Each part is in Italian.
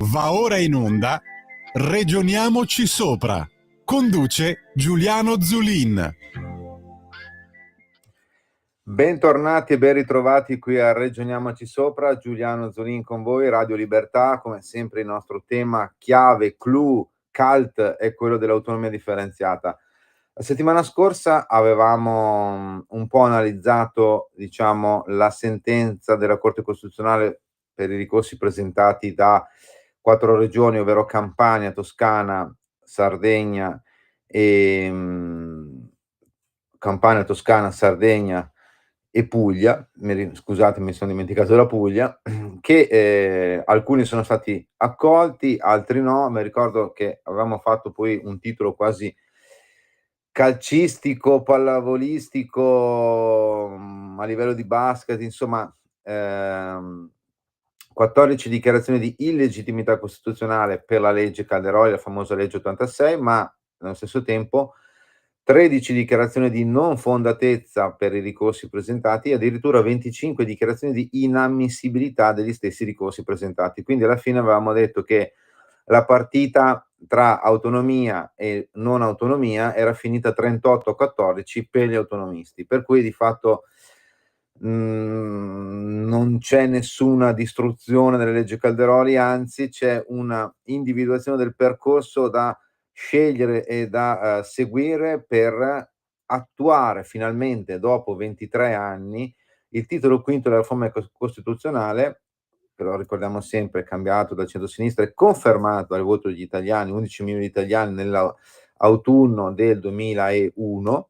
Va ora in onda Regioniamoci sopra. Conduce Giuliano Zulin. Bentornati e ben ritrovati qui a Regioniamoci sopra. Giuliano Zulin con voi, Radio Libertà. Come sempre il nostro tema chiave, clou, cult è quello dell'autonomia differenziata. La settimana scorsa avevamo un po' analizzato, la sentenza della Corte Costituzionale per i ricorsi presentati da 4 regioni, ovvero Campania, Toscana, Sardegna Campania, Toscana, Sardegna e Puglia. Scusate, mi sono dimenticato della Puglia, che alcuni sono stati accolti, altri no. Mi ricordo che avevamo fatto poi un titolo quasi calcistico, pallavolistico, a livello di basket, insomma, 14 dichiarazioni di illegittimità costituzionale per la legge Calderoli, la famosa legge 86, ma nello stesso tempo 13 dichiarazioni di non fondatezza per i ricorsi presentati e addirittura 25 dichiarazioni di inammissibilità degli stessi ricorsi presentati. Quindi alla fine avevamo detto che la partita tra autonomia e non autonomia era finita 38-14 per gli autonomisti, per cui di fatto non c'è nessuna distruzione delle leggi Calderoli, anzi c'è una individuazione del percorso da scegliere e da seguire per attuare finalmente, dopo 23 anni, il titolo quinto della riforma costituzionale, che lo ricordiamo sempre, cambiato dal centro-sinistra e confermato dal voto degli italiani, 11 milioni di italiani nell'autunno del 2001,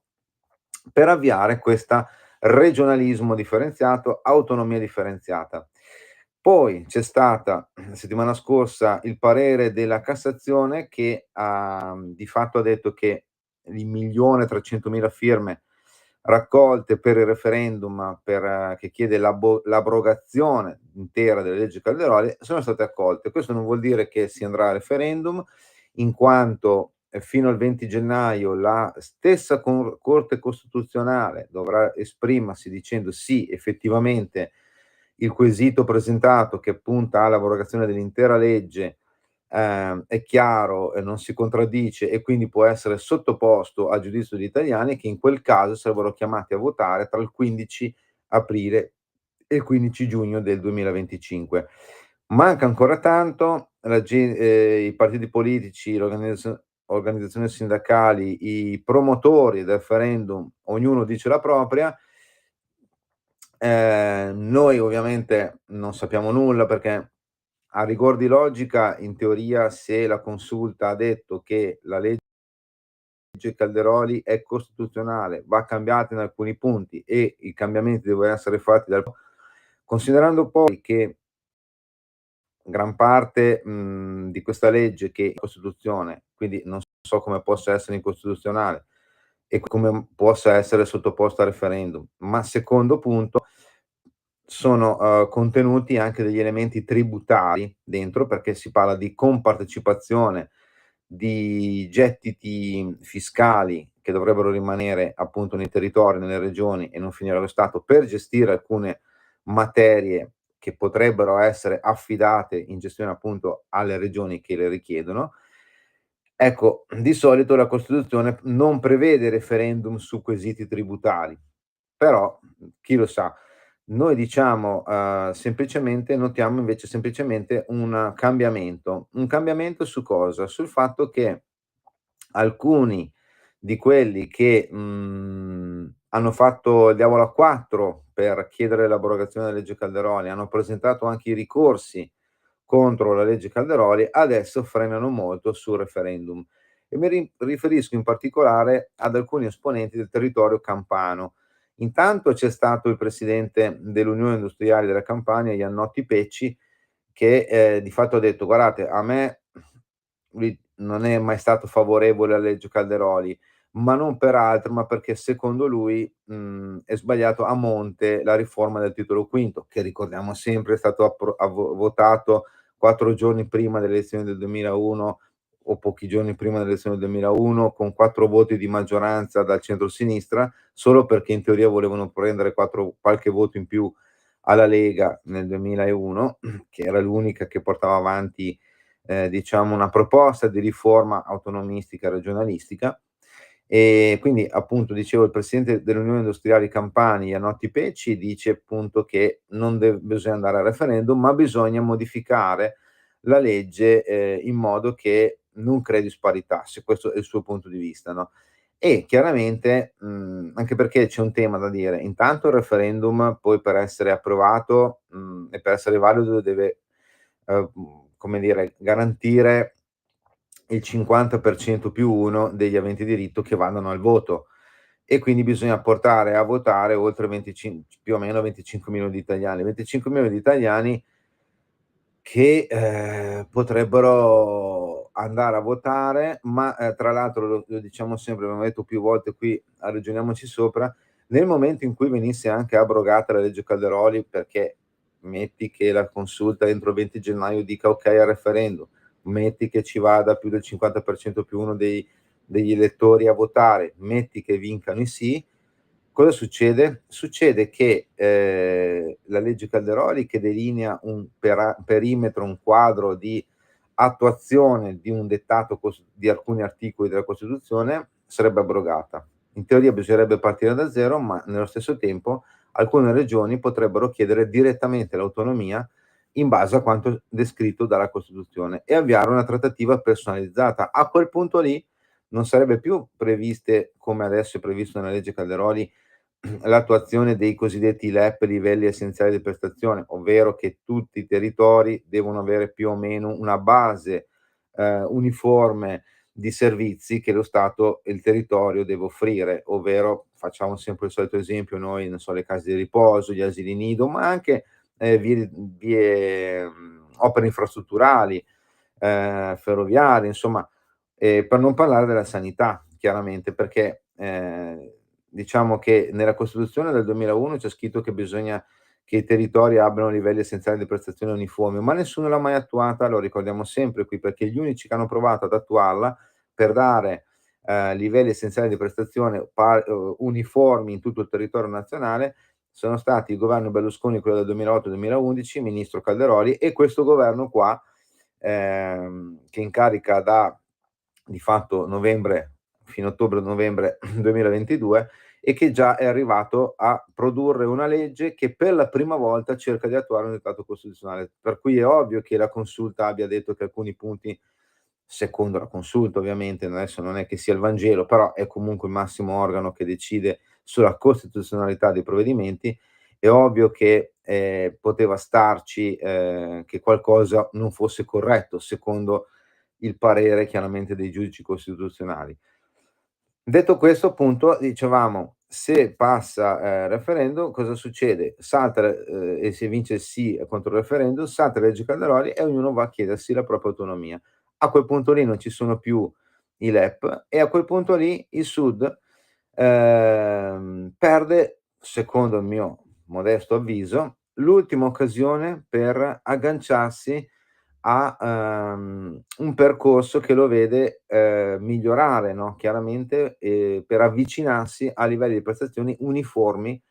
per avviare questa regionalismo differenziato, autonomia differenziata. Poi c'è stata la settimana scorsa il parere della Cassazione che di fatto ha detto che il 1.300.000 firme raccolte per il referendum che chiede l'abrogazione intera delle leggi Calderoli sono state accolte. Questo non vuol dire che si andrà a referendum, in quanto fino al 20 gennaio la stessa Corte Costituzionale dovrà esprimersi dicendo sì, effettivamente il quesito presentato che punta all'abrogazione dell'intera legge è chiaro, non si contraddice e quindi può essere sottoposto a giudizio degli italiani, che in quel caso sarebbero chiamati a votare tra il 15 aprile e il 15 giugno del 2025. Manca ancora tanto, i partiti politici, le organizzazioni sindacali, i promotori del referendum, ognuno dice la propria. Noi ovviamente non sappiamo nulla perché a rigor di logica, in teoria, se la Consulta ha detto che la legge Calderoli è costituzionale, va cambiata in alcuni punti e i cambiamenti devono essere fatti considerando poi che gran parte di questa legge che è in Costituzione, quindi non so come possa essere incostituzionale e come possa essere sottoposta a referendum. Ma secondo punto, sono contenuti anche degli elementi tributari dentro, perché si parla di compartecipazione di gettiti fiscali che dovrebbero rimanere appunto nei territori, nelle regioni e non finire allo Stato per gestire alcune materie che potrebbero essere affidate in gestione appunto alle regioni che le richiedono. Ecco, di solito la Costituzione non prevede referendum su quesiti tributari, però chi lo sa. Noi diciamo semplicemente, notiamo invece semplicemente un cambiamento. Un cambiamento su cosa? Sul fatto che alcuni di quelli che hanno fatto il diavolo a 4 per chiedere l'abrogazione della legge Calderoli, hanno presentato anche i ricorsi contro la legge Calderoli, adesso frenano molto sul referendum. E mi riferisco in particolare ad alcuni esponenti del territorio campano. Intanto c'è stato il presidente dell'Unione Industriale della Campania, Iannotti Pecci, che di fatto ha detto: guardate, a me lui non è mai stato favorevole alla legge Calderoli, ma non per altro, ma perché secondo lui è sbagliato a monte la riforma del titolo quinto, che ricordiamo sempre è stato votato 4 giorni prima delle elezioni del 2001 o pochi giorni prima delle elezioni del 2001, con 4 voti di maggioranza dal centro-sinistra, solo perché in teoria volevano prendere qualche voto in più alla Lega nel 2001, che era l'unica che portava avanti diciamo una proposta di riforma autonomistica regionalistica. E quindi appunto dicevo il presidente dell'Unione Industriali Campani, Janotti Pecci, dice appunto che non bisogna andare al referendum, ma bisogna modificare la legge, in modo che non crei disparità, se questo è il suo punto di vista, no? E chiaramente, anche perché c'è un tema da dire: intanto il referendum poi per essere approvato, e per essere valido deve, come dire, garantire il 50% più 1 degli aventi diritto che vadano al voto e quindi bisogna portare a votare oltre più o meno 25.000.000 di italiani. 25.000.000 di italiani che, potrebbero andare a votare, ma, tra l'altro lo diciamo sempre, l'abbiamo detto più volte qui a Ragioniamoci Sopra, nel momento in cui venisse anche abrogata la legge Calderoli, perché metti che la consulta entro il 20 gennaio dica okay al referendum, metti che ci vada più del 50% più 1 degli elettori a votare, metti che vincano i sì, cosa succede? Succede che, la legge Calderoli che delinea un perimetro, un quadro di attuazione di un dettato di alcuni articoli della Costituzione sarebbe abrogata. In teoria bisognerebbe partire da zero, ma nello stesso tempo alcune regioni potrebbero chiedere direttamente l'autonomia in base a quanto descritto dalla Costituzione e avviare una trattativa personalizzata. A quel punto lì non sarebbe più previste, come adesso è previsto nella legge Calderoli, l'attuazione dei cosiddetti LEP, livelli essenziali di prestazione, ovvero che tutti i territori devono avere più o meno una base, uniforme di servizi che lo Stato e il territorio deve offrire, ovvero facciamo sempre il solito esempio noi, non so, le case di riposo, gli asili nido, ma anche, opere infrastrutturali, ferroviarie, insomma, per non parlare della sanità chiaramente, perché, diciamo che nella Costituzione del 2001 c'è scritto che i territori abbiano livelli essenziali di prestazione uniformi, ma nessuno l'ha mai attuata, lo ricordiamo sempre qui, perché gli unici che hanno provato ad attuarla per dare, livelli essenziali di prestazione uniformi in tutto il territorio nazionale, sono stati il governo Berlusconi, quello del 2008-2011, ministro Calderoli, e questo governo qua, che in carica da di fatto novembre fino a ottobre-novembre 2022 e che già è arrivato a produrre una legge che per la prima volta cerca di attuare un dettato costituzionale. Per cui è ovvio che la consulta abbia detto che alcuni punti, secondo la consulta ovviamente, adesso non è che sia il Vangelo, però è comunque il massimo organo che decide sulla costituzionalità dei provvedimenti, è ovvio che, poteva starci, che qualcosa non fosse corretto secondo il parere chiaramente dei giudici costituzionali. Detto questo, appunto, dicevamo, se passa, referendum cosa succede? Salta, e se vince il sì contro il referendum, salta la legge Calderoli e ognuno va a chiedersi la propria autonomia. A quel punto lì non ci sono più i LEP e a quel punto lì il Sud, perde, secondo il mio modesto avviso, l'ultima occasione per agganciarsi a, un percorso che lo vede, migliorare, no, chiaramente, per avvicinarsi a livelli di prestazioni uniformi,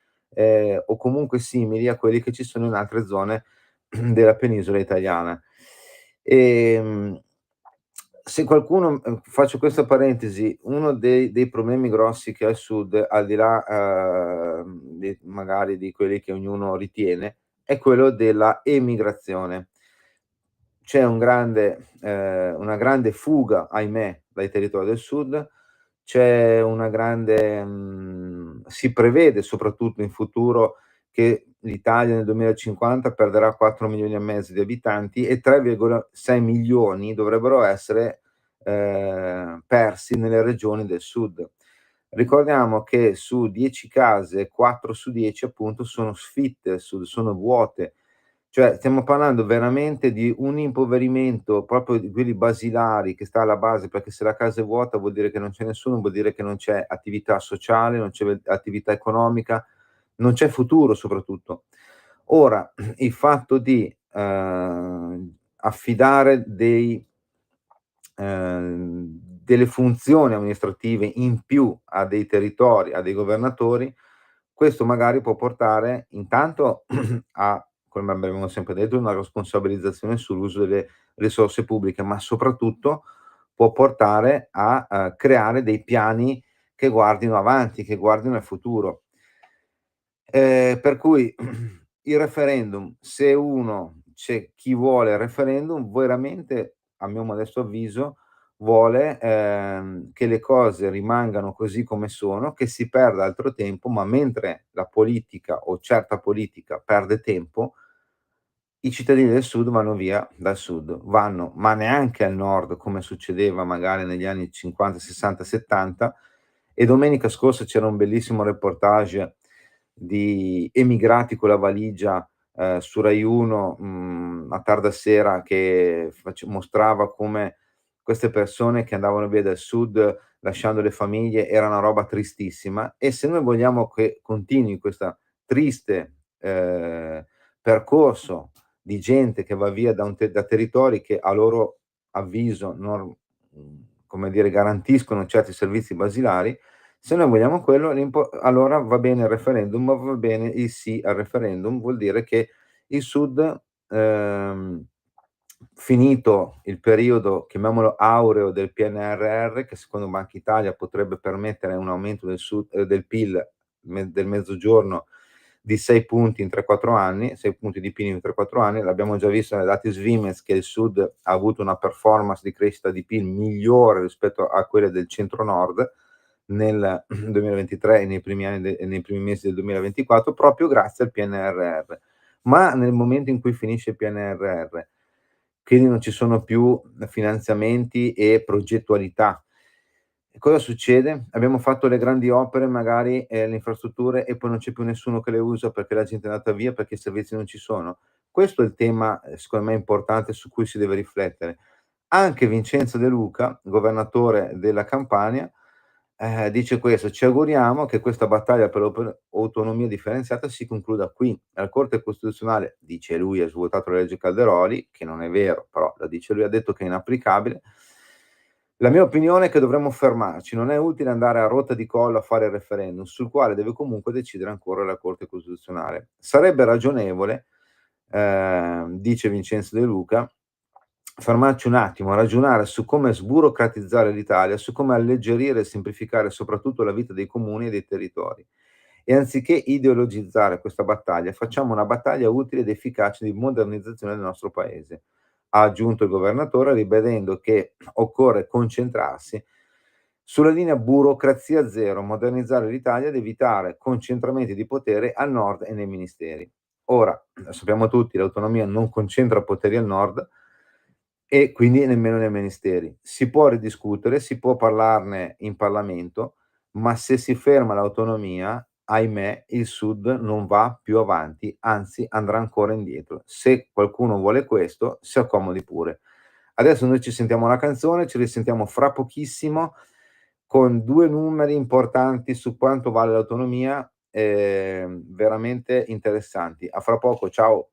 o comunque simili a quelli che ci sono in altre zone della penisola italiana. Ehm, Se qualcuno faccio questa parentesi, uno dei problemi grossi che ha il Sud, al di là, di magari di quelli che ognuno ritiene, è quello della emigrazione. C'è una grande fuga, ahimè, dai territori del sud, c'è una grande si prevede soprattutto in futuro che l'Italia nel 2050 perderà 4 milioni e mezzo di abitanti e 3,6 milioni dovrebbero essere, persi nelle regioni del sud. Ricordiamo che su 10 case, 4 su 10 appunto sono sfitte al sud, sono vuote. Cioè, stiamo parlando veramente di un impoverimento proprio di quelli basilari che sta alla base, perché se la casa è vuota vuol dire che non c'è nessuno, vuol dire che non c'è attività sociale, non c'è attività economica, non c'è futuro soprattutto. Ora, il fatto di, affidare delle funzioni amministrative in più a dei territori, a dei governatori, questo magari può portare intanto a come abbiamo sempre detto, una responsabilizzazione sull'uso delle risorse pubbliche, ma soprattutto può portare a, creare dei piani che guardino avanti, che guardino al futuro. Per cui il referendum, se uno c'è chi vuole il referendum, veramente, a mio modesto avviso, vuole, che le cose rimangano così come sono, che si perda altro tempo, ma mentre la politica o certa politica perde tempo, i cittadini del sud vanno via dal sud, vanno ma neanche al nord come succedeva magari negli anni '50, '60, '70. E domenica scorsa c'era un bellissimo reportage di emigrati con la valigia, su Rai 1, a tarda sera, che mostrava come queste persone che andavano via dal sud lasciando le famiglie era una roba tristissima. E se noi vogliamo che continui questa triste, percorso di gente che va via da territori che a loro avviso non, come dire, garantiscono certi servizi basilari, se noi vogliamo quello, allora va bene il referendum, ma va bene il sì al referendum, vuol dire che il Sud, ehm, finito il periodo, chiamiamolo aureo, del PNRR, che secondo Banca Italia potrebbe permettere un aumento del PIL del Mezzogiorno di 6 punti in 3, 4 anni, 6 punti di PIL in 3, 4 anni. L'abbiamo già visto nei dati Svimez che il Sud ha avuto una performance di crescita di PIL migliore rispetto a quelle del centro-nord nel 2023 e nei primi mesi del 2024, proprio grazie al PNRR. Ma nel momento in cui finisce il PNRR, quindi non ci sono più finanziamenti e progettualità, e cosa succede? Abbiamo fatto le grandi opere, magari, le infrastrutture, e poi non c'è più nessuno che le usa perché la gente è andata via, perché i servizi non ci sono. Questo è il tema, secondo me importante, su cui si deve riflettere. Anche Vincenzo De Luca, governatore della Campania, dice questo: "Ci auguriamo che questa battaglia per l'autonomia differenziata si concluda qui". La Corte Costituzionale, dice lui, ha svuotato la legge Calderoli, che non è vero, però la dice lui, ha detto che è inapplicabile. La mia opinione è che dovremmo fermarci, non è utile andare a rotta di collo a fare il referendum, sul quale deve comunque decidere ancora la Corte Costituzionale. Sarebbe ragionevole, dice Vincenzo De Luca, fermarci un attimo a ragionare su come sburocratizzare l'Italia, su come alleggerire e semplificare soprattutto la vita dei comuni e dei territori. E anziché ideologizzare questa battaglia, facciamo una battaglia utile ed efficace di modernizzazione del nostro paese, ha aggiunto il governatore, ribadendo che occorre concentrarsi sulla linea burocrazia zero, modernizzare l'Italia ed evitare concentramenti di potere al nord e nei ministeri. Ora, sappiamo tutti, l'autonomia non concentra poteri al nord e quindi nemmeno nei ministeri. Si può ridiscutere, si può parlarne in Parlamento, ma se si ferma l'autonomia, ahimè, il Sud non va più avanti, anzi andrà ancora indietro. Se qualcuno vuole questo, si accomodi pure. Adesso noi ci sentiamo una canzone, ci risentiamo fra pochissimo con 2 numeri importanti su quanto vale l'autonomia, veramente interessanti. A fra poco, ciao.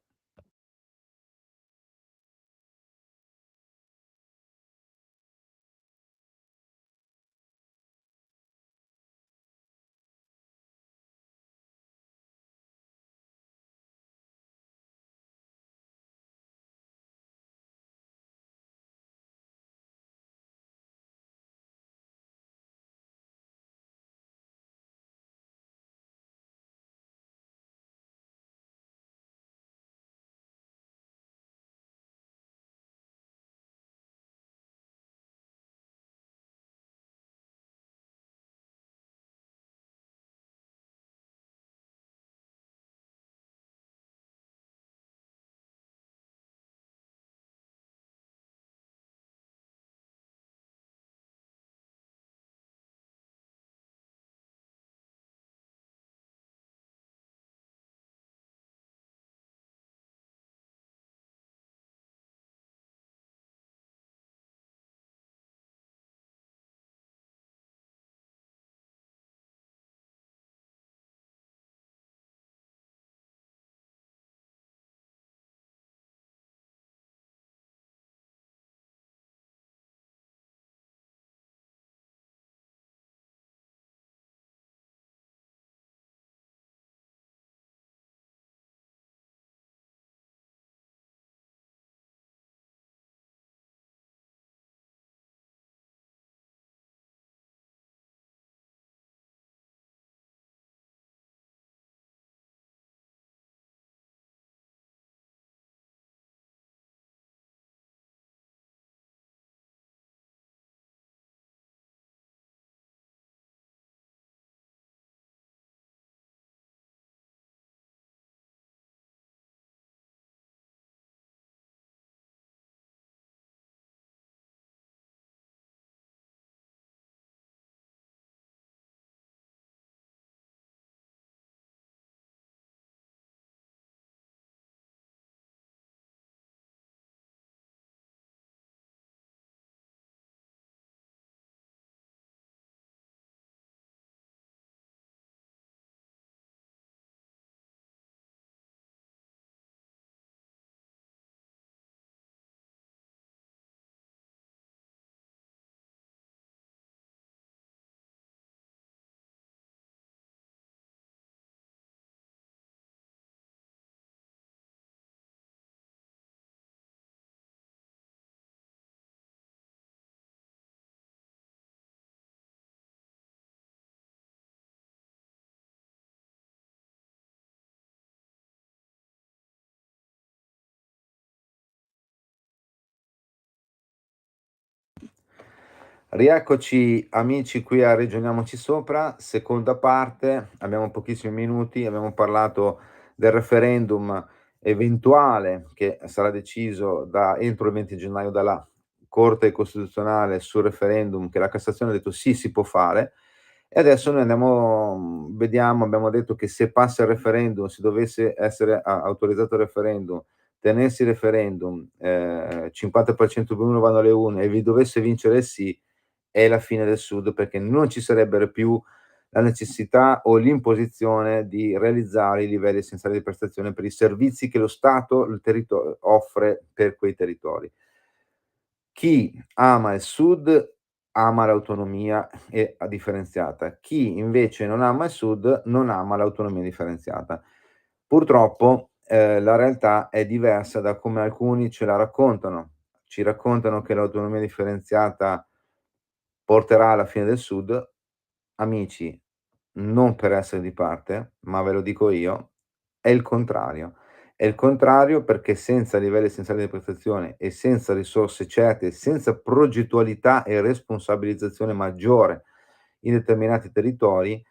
Rieccoci amici qui a Ragioniamoci Sopra, seconda parte, abbiamo pochissimi minuti, abbiamo parlato del referendum eventuale che sarà deciso entro il 20 gennaio dalla Corte Costituzionale sul referendum, che la Cassazione ha detto sì, si può fare, e adesso noi andiamo, vediamo, abbiamo detto che se passa il referendum, se dovesse essere autorizzato il referendum, tenersi il referendum, 50% per uno vanno alle urne e vi dovesse vincere il sì, è la fine del Sud, perché non ci sarebbero più la necessità o l'imposizione di realizzare i livelli essenziali di prestazione per i servizi che lo Stato, offre per quei territori. Chi ama il Sud ama l'autonomia differenziata, chi invece non ama il Sud non ama l'autonomia differenziata. Purtroppo, la realtà è diversa da come alcuni ce la raccontano. Ci raccontano che l'autonomia differenziata porterà alla fine del Sud. Amici, non per essere di parte, ma ve lo dico io, è il contrario. È il contrario perché senza livelli essenziali di prestazione e senza risorse certe, senza progettualità e responsabilizzazione maggiore in determinati territori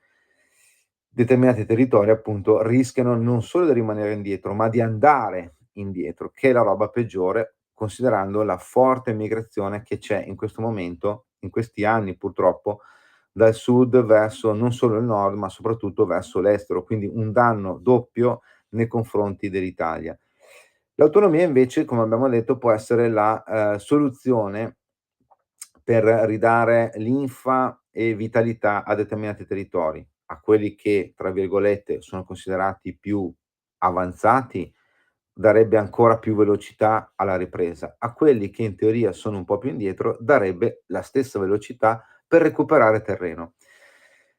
appunto rischiano non solo di rimanere indietro, ma di andare indietro, che è la roba peggiore, considerando la forte migrazione che c'è in questo momento, in questi anni purtroppo, dal sud verso non solo il nord, ma soprattutto verso l'estero, quindi un danno doppio nei confronti dell'Italia. L'autonomia invece, come abbiamo detto, può essere la soluzione per ridare linfa e vitalità a determinati territori, a quelli che, tra virgolette, sono considerati più avanzati, darebbe ancora più velocità alla ripresa. A quelli che in teoria sono un po' più indietro, darebbe la stessa velocità per recuperare terreno.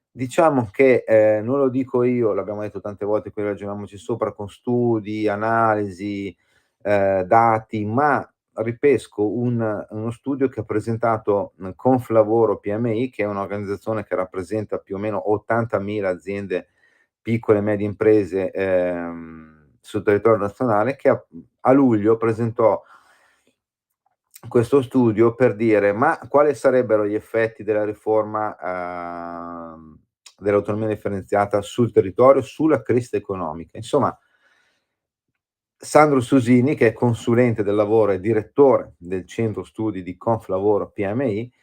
Diciamo che, non lo dico io, l'abbiamo detto tante volte, qui ragioniamoci sopra con studi, analisi, dati, ma ripesco uno studio che ha presentato, Conflavoro PMI, che è un'organizzazione che rappresenta più o meno 80.000 aziende piccole e medie imprese, sul territorio nazionale, che a luglio presentò questo studio per dire: ma quali sarebbero gli effetti della riforma, dell'autonomia differenziata sul territorio, sulla crescita economica. Insomma, Sandro Susini, che è consulente del lavoro e direttore del centro studi di Conflavoro PMI,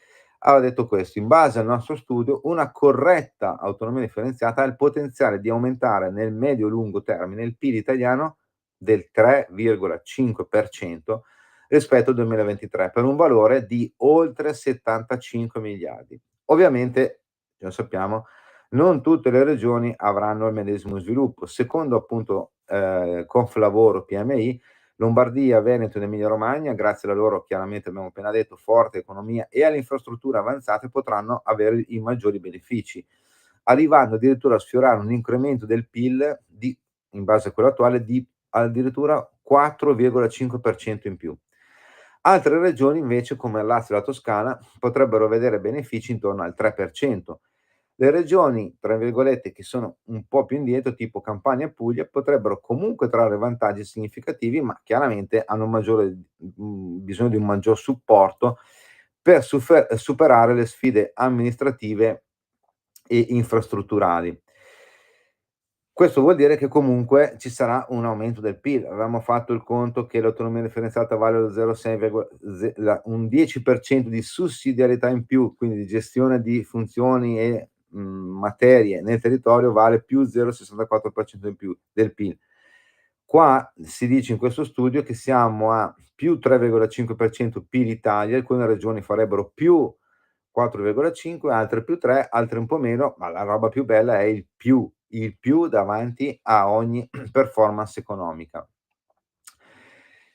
aveva detto questo: in base al nostro studio, una corretta autonomia differenziata ha il potenziale di aumentare nel medio-lungo termine il PIL italiano del 3,5% rispetto al 2023, per un valore di oltre 75 miliardi. Ovviamente, lo sappiamo, non tutte le regioni avranno il medesimo sviluppo. Secondo appunto Conflavoro PMI, Lombardia, Veneto ed Emilia Romagna, grazie alla loro, chiaramente abbiamo appena detto, forte economia e alle infrastrutture avanzate, potranno avere i maggiori benefici, arrivando addirittura a sfiorare un incremento del PIL in base a quello attuale di addirittura 4,5% in più. Altre regioni invece, come il Lazio e la Toscana, potrebbero vedere benefici intorno al 3%. Le regioni, tra virgolette, che sono un po' più indietro, tipo Campania e Puglia, potrebbero comunque trarre vantaggi significativi, ma chiaramente hanno bisogno di un maggior supporto per superare le sfide amministrative e infrastrutturali. Questo vuol dire che comunque ci sarà un aumento del PIL. Avevamo fatto il conto che l'autonomia differenziata vale lo 0,6, un 10% di sussidiarietà in più, quindi di gestione di funzioni e materie nel territorio vale più 0,64% in più del PIL. Qua si dice in questo studio che siamo a più 3,5% PIL Italia, alcune regioni farebbero più 4,5, altre più 3, altre un po' meno, ma la roba più bella è il più davanti a ogni performance economica.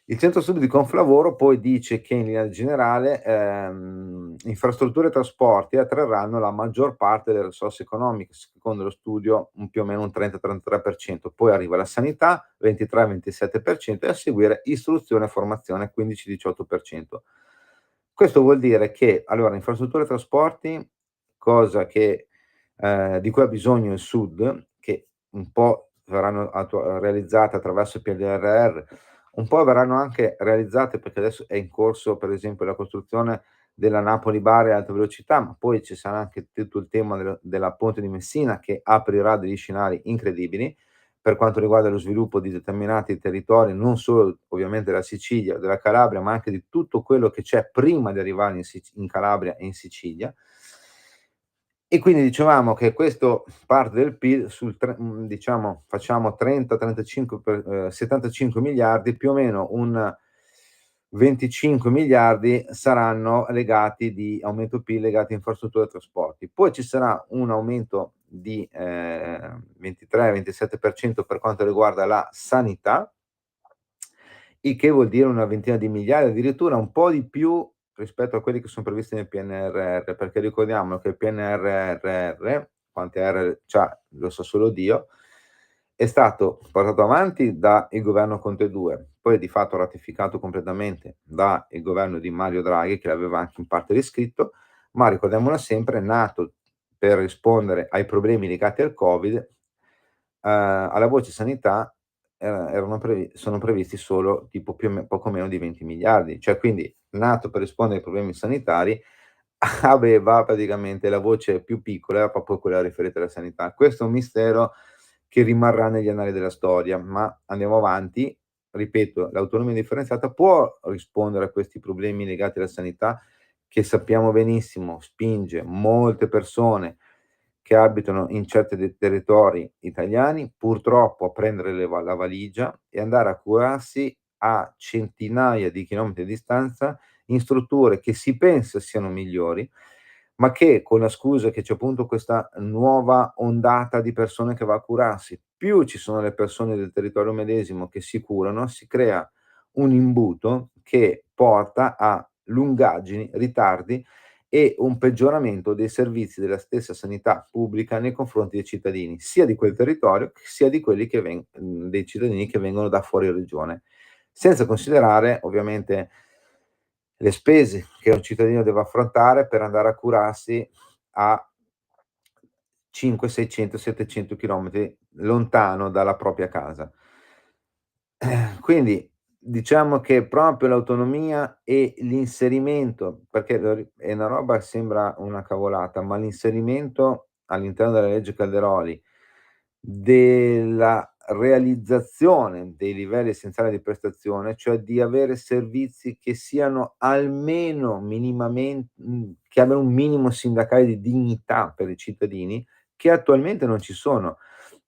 Il centro studi di Conflavoro poi dice che in linea generale infrastrutture e trasporti attrarranno la maggior parte delle risorse economiche, secondo lo studio più o meno un 30-33%, poi arriva la sanità 23-27% e a seguire istruzione e formazione 15-18%. Questo vuol dire che allora infrastrutture e trasporti, cosa che di cui ha bisogno il Sud, che un po' verranno realizzate attraverso il PNRR, un po' verranno anche realizzate perché adesso è in corso per esempio la costruzione della Napoli-Bari a alta velocità, ma poi ci sarà anche tutto il tema della ponte di Messina che aprirà degli scenari incredibili per quanto riguarda lo sviluppo di determinati territori, non solo ovviamente della Sicilia, della Calabria, ma anche di tutto quello che c'è prima di arrivare in Calabria e in Sicilia. E quindi dicevamo che questo parte del PIL diciamo facciamo 30, 35 75 miliardi, più o meno un 25 miliardi saranno legati di aumento PIL legati a infrastrutture e trasporti. Poi ci sarà un aumento di 23-27% per quanto riguarda la sanità, il che vuol dire una ventina di miliardi, addirittura un po' di più rispetto a quelli che son previsti nel PNRR, perché ricordiamo che il PNRR, quante R c'ha lo sa solo Dio, è stato portato avanti da il governo Conte 2, poi di fatto ratificato completamente da il governo di Mario Draghi, che l'aveva anche in parte riscritto, ma ricordiamolo sempre, è nato per rispondere ai problemi legati al Covid, alla voce sanità sono previsti solo tipo più o poco meno di 20 miliardi, cioè quindi nato per rispondere ai problemi sanitari, aveva praticamente la voce più piccola, era proprio quella riferita alla sanità. Questo è un mistero che rimarrà negli annali della storia, ma andiamo avanti. Ripeto, l'autonomia differenziata può rispondere a questi problemi legati alla sanità, che sappiamo benissimo spinge molte persone che abitano in certi territori italiani, purtroppo a prendere la valigia e andare a curarsi a centinaia di chilometri di distanza in strutture che si pensa siano migliori, ma che con la scusa che c'è appunto questa nuova ondata di persone che va a curarsi, più ci sono le persone del territorio medesimo che si curano, si crea un imbuto che porta a lungaggini, ritardi e un peggioramento dei servizi della stessa sanità pubblica nei confronti dei cittadini, sia di quel territorio, sia di quelli che dei cittadini che vengono da fuori regione. Senza considerare ovviamente le spese che un cittadino deve affrontare per andare a curarsi a 500, 600, 700 chilometri lontano dalla propria casa. Quindi diciamo che proprio l'autonomia e l'inserimento, perché è una roba che sembra una cavolata, ma l'inserimento all'interno della legge Calderoli della realizzazione dei livelli essenziali di prestazione, cioè di avere servizi che siano almeno che abbiano un minimo sindacale di dignità per i cittadini, che attualmente non ci sono.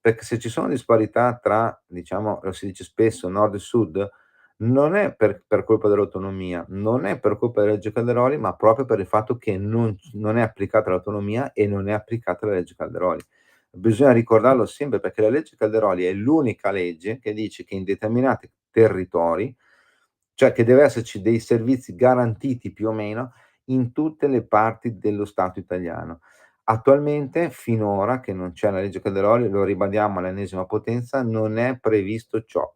Perché se ci sono disparità tra, diciamo, lo si dice spesso, nord e sud, non è per colpa dell'autonomia, non è per colpa della legge Calderoli, ma proprio per il fatto che non è applicata l'autonomia e non è applicata la legge Calderoli. Bisogna ricordarlo sempre perché la legge Calderoli è l'unica legge che dice che in determinati territori, cioè che deve esserci dei servizi garantiti più o meno in tutte le parti dello Stato italiano. Attualmente, finora, che non c'è la legge Calderoli, lo ribadiamo all'ennesima potenza, non è previsto ciò.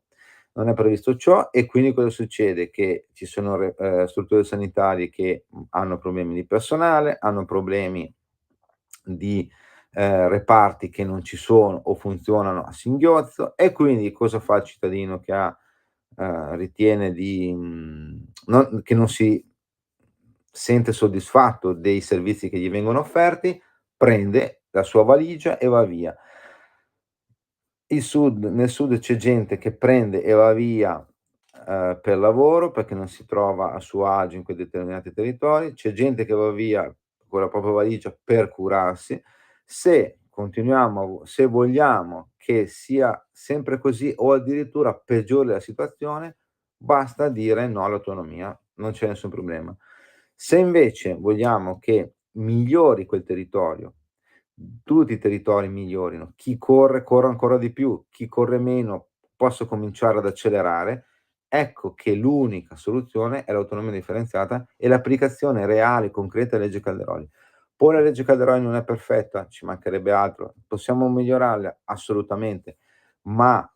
Non è previsto ciò e quindi cosa succede? Che ci sono strutture sanitarie che, hanno problemi di personale, hanno problemi di, reparti che non ci sono o funzionano a singhiozzo e quindi cosa fa il cittadino che ritiene che non si sente soddisfatto dei servizi che gli vengono offerti, prende la sua valigia e va via. Nel sud c'è gente che prende e va via, per lavoro, perché non si trova a suo agio in quei determinati territori, c'è gente che va via con la propria valigia per curarsi. Se vogliamo che sia sempre così o addirittura peggiori la situazione, basta dire no all'autonomia, non c'è nessun problema. Se invece vogliamo che migliori quel territorio, tutti i territori migliorino, chi corre ancora di più, chi corre meno possa cominciare ad accelerare, ecco che l'unica soluzione è l'autonomia differenziata e l'applicazione reale, concreta della legge Calderoli. Poi la legge Calderoli non è perfetta, ci mancherebbe altro, possiamo migliorarla? Assolutamente, ma,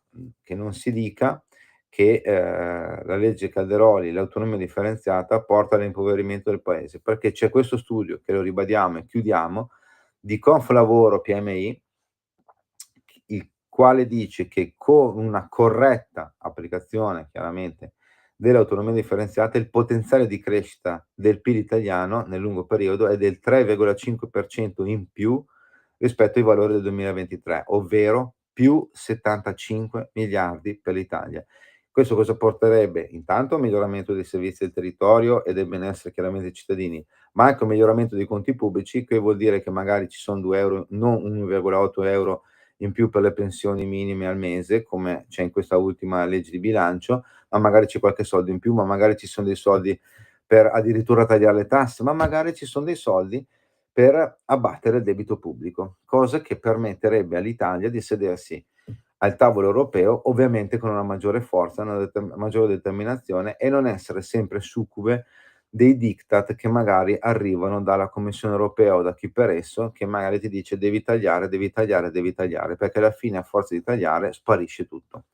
che non si dica che, la legge Calderoli, l'autonomia differenziata porta all'impoverimento del paese, perché c'è questo studio, che lo ribadiamo e chiudiamo, di Conflavoro PMI, il quale dice che con una corretta applicazione chiaramente dell'autonomia differenziata, il potenziale di crescita del PIL italiano nel lungo periodo è del 3,5% in più rispetto ai valori del 2023, ovvero più 75 miliardi per l'Italia. Questo cosa porterebbe? Intanto a un miglioramento dei servizi del territorio e del benessere chiaramente dei cittadini, ma anche un miglioramento dei conti pubblici, che vuol dire che magari ci sono 2 €, non 1,8 € in più per le pensioni minime al mese, come c'è in questa ultima legge di bilancio, ma magari c'è qualche soldo in più, ma magari ci sono dei soldi per addirittura tagliare le tasse, ma magari ci sono dei soldi per abbattere il debito pubblico, cosa che permetterebbe all'Italia di sedersi al tavolo europeo, ovviamente con una maggiore forza, una maggiore determinazione e non essere sempre succube dei diktat che magari arrivano dalla Commissione europea o da chi per esso, che magari ti dice devi tagliare, devi tagliare, devi tagliare, perché alla fine a forza di tagliare sparisce tutto.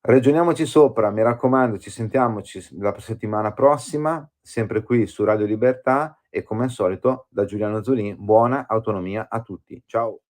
Ragioniamoci sopra, mi raccomando, ci sentiamoci la settimana prossima, sempre qui su Radio Libertà e come al solito da Giuliano Zulin, buona autonomia a tutti. Ciao.